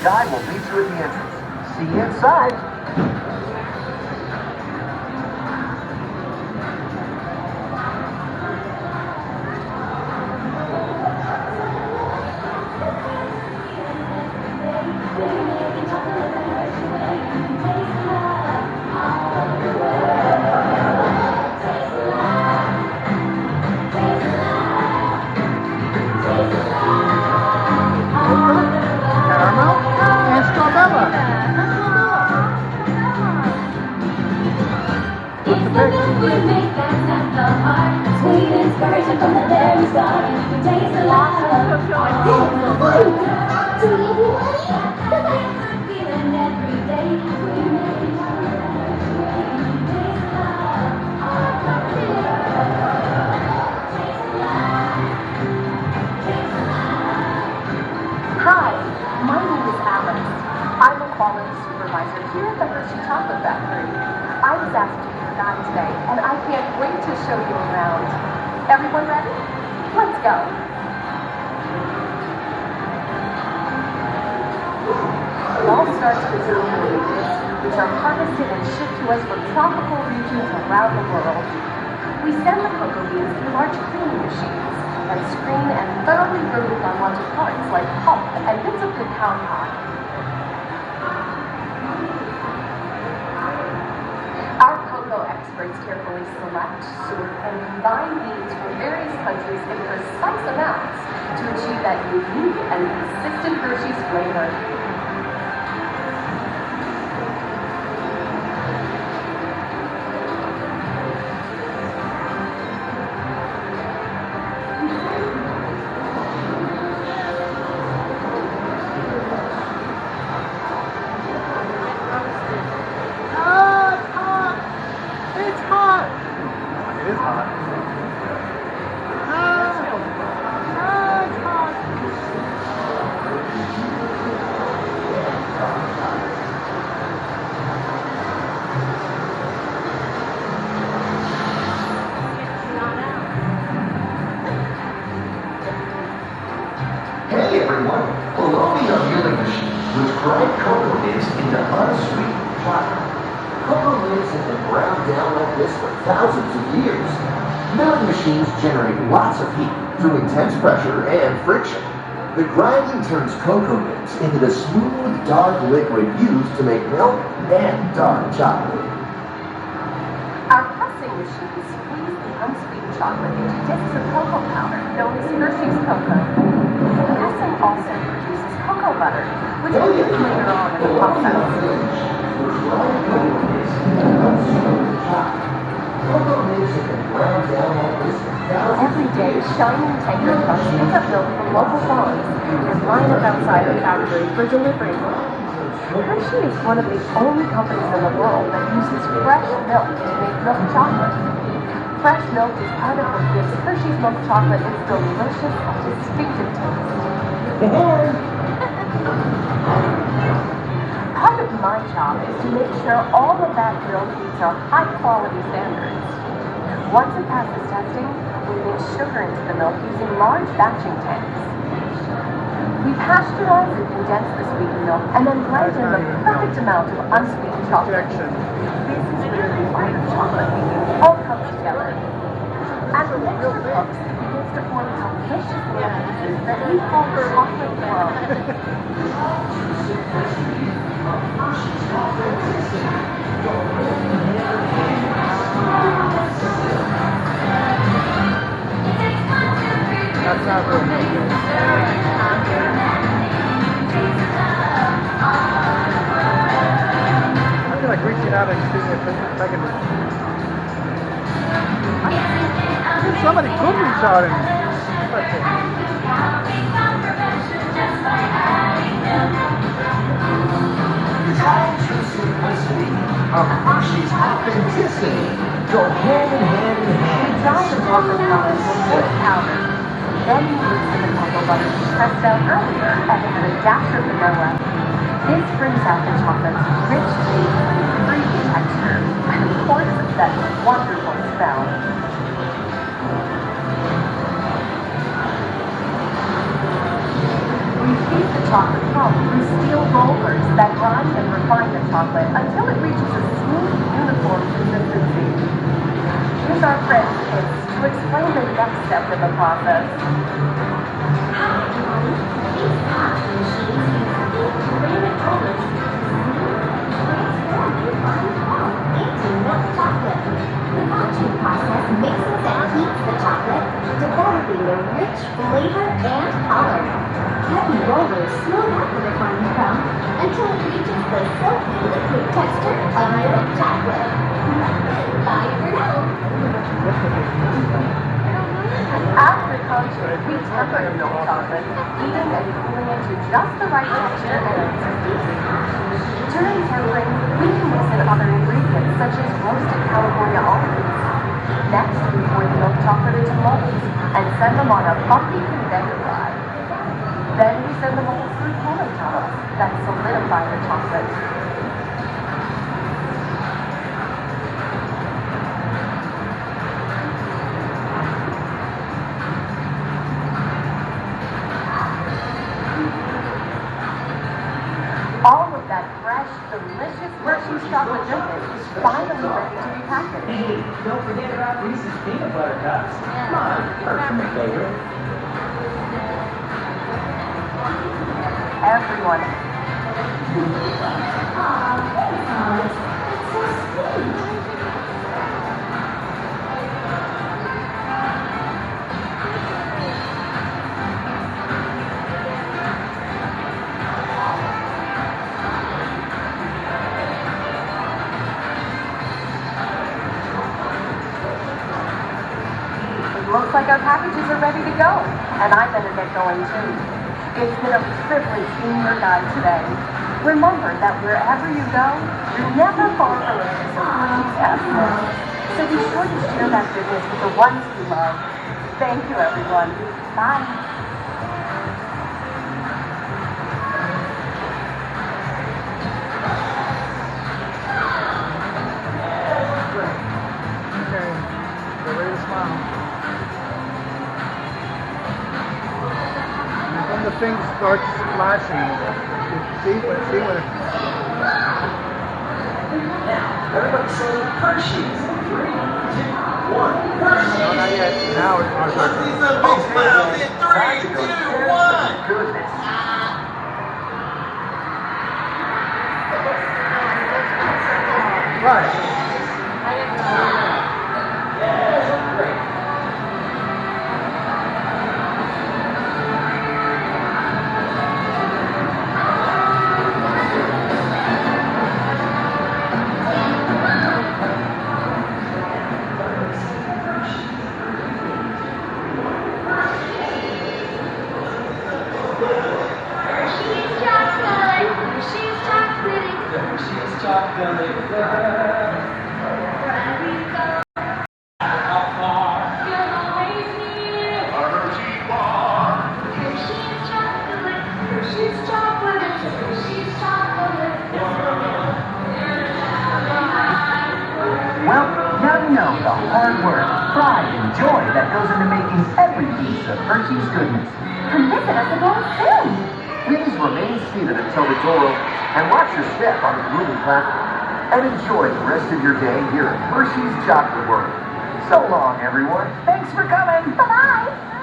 guide will meet you at the entrance. See you inside. Hi, my name is Alex. I'm a quality supervisor here at the Hershey Chocolate Factory. I was asked to be your guide today, and I can't wait to show you around. Everyone ready? Let's go. It all starts with cocoa beans, which are harvested and shipped to us from tropical regions around the world. We send the cocoa beans through large cleaning machines and screen and thoroughly remove unwanted parts like pulp and bits of cacao pod. Our cocoa experts carefully select, sort, and combine beans from various countries in precise amounts to achieve that unique and consistent Hershey's flavor. Hey everyone, below me are milling machines which grind cocoa nibs into unsweetened chocolate. Cocoa nibs have been ground down like this for thousands of years. Milling machines generate lots of heat through intense pressure and friction. The grinding turns cocoa nibs into the smooth, dark liquid used to make milk and dark chocolate. Our pressing machines squeeze the unsweetened chocolate into discs of cocoa powder known as Hershey's cocoa. Pressing also produces cocoa butter, which we'll use later on in the process. Every day, shining tanker trucks pick up milk from local farms and line up outside the factory for delivery. Hershey is one of the only companies in the world that uses fresh milk to make milk chocolate. Fresh milk is part of what gives Hershey's milk chocolate its delicious and distinctive taste. Part of my job is to make sure all of that milk meets our high-quality standards. Once it passes testing, we mix sugar into the milk using large batching tanks. We pasteurize and condense the sweetened milk and then blend in the perfect amount of unsweetened chocolate. This is where the white chocolate all comes together. As the mixture cooks, it begins to form delicious little pieces that we call chocolate flow. That's not real milk. I feel like reaching out and seeing if I can. I think somebody could reach out and. Simplicity of Hershey's authenticity go hand in hand in hand. We dry the chocolate powder with wood powder. Then we mix in the cocoa butter we pressed out earlier and add a dash of vanilla. This brings out the chocolate's rich taste and creamy texture, and of course, that wonderful smell. We feed the chocolate foam through steel rollers that grind and refine the chocolate until it reaches a smooth, uniform consistency. Here's our friend Kids to explain the next step in the process. These touch machines use ceramic rollers to transform refined foam into milk chocolate. The batching process mixes and heats the chocolate, developing a rich flavor and color. Heavy rollers smooth out the refined foam until it reaches the silky liquid texture of milk chocolate. Bye for now. After culture, we temper the milk chocolate, heating and cooling it to just the right texture and consistency. During tempering, we can mix in other ingredients such as roasted California almonds. Next, we pour the milk chocolate into molds and send them on a bumpy conveyor ride. Then we send the molds through cooling towers that solidify the chocolate. All of that fresh, delicious Hershey's chocolate goodness is finally ready to be packaged. Hey, don't forget about Reese's peanut butter cups. Come on, personal favorite. Everyone. Aw, thanks, Alex. That's so sweet. Looks like our packages are ready to go, and I better get going too. It's been a privilege being your guide today. Remember that wherever you go, you're never far from a piece of Hershey's happiness. So be sure to share that goodness with the ones you love. Thank you, everyone. Bye. Okay. Get ready to smile. And when the thing starts flashing, see when it. Now, everybody say Hershey's. 3, 2, 1. Hershey's. No, not yet. Now it's our turn. See some big smiles in 3, 2, 1. Goodness. Right. Yes, great. Hershey's chocolate. Hershey's chocolate. Hershey's chocolate. Wherever you go, How far? you'll always need A Hershey bar. Hershey's chocolate. Hershey's chocolate. Hershey's chocolate. Well, now you know the hard work, pride, and joy that goes into making every piece of Hershey's goodness. And visit us again soon. Please remain seated until the door opens and watch your step on the moving platform. And enjoy the rest of your day here at Hershey's Chocolate World. So long, everyone. Thanks for coming. Bye-bye.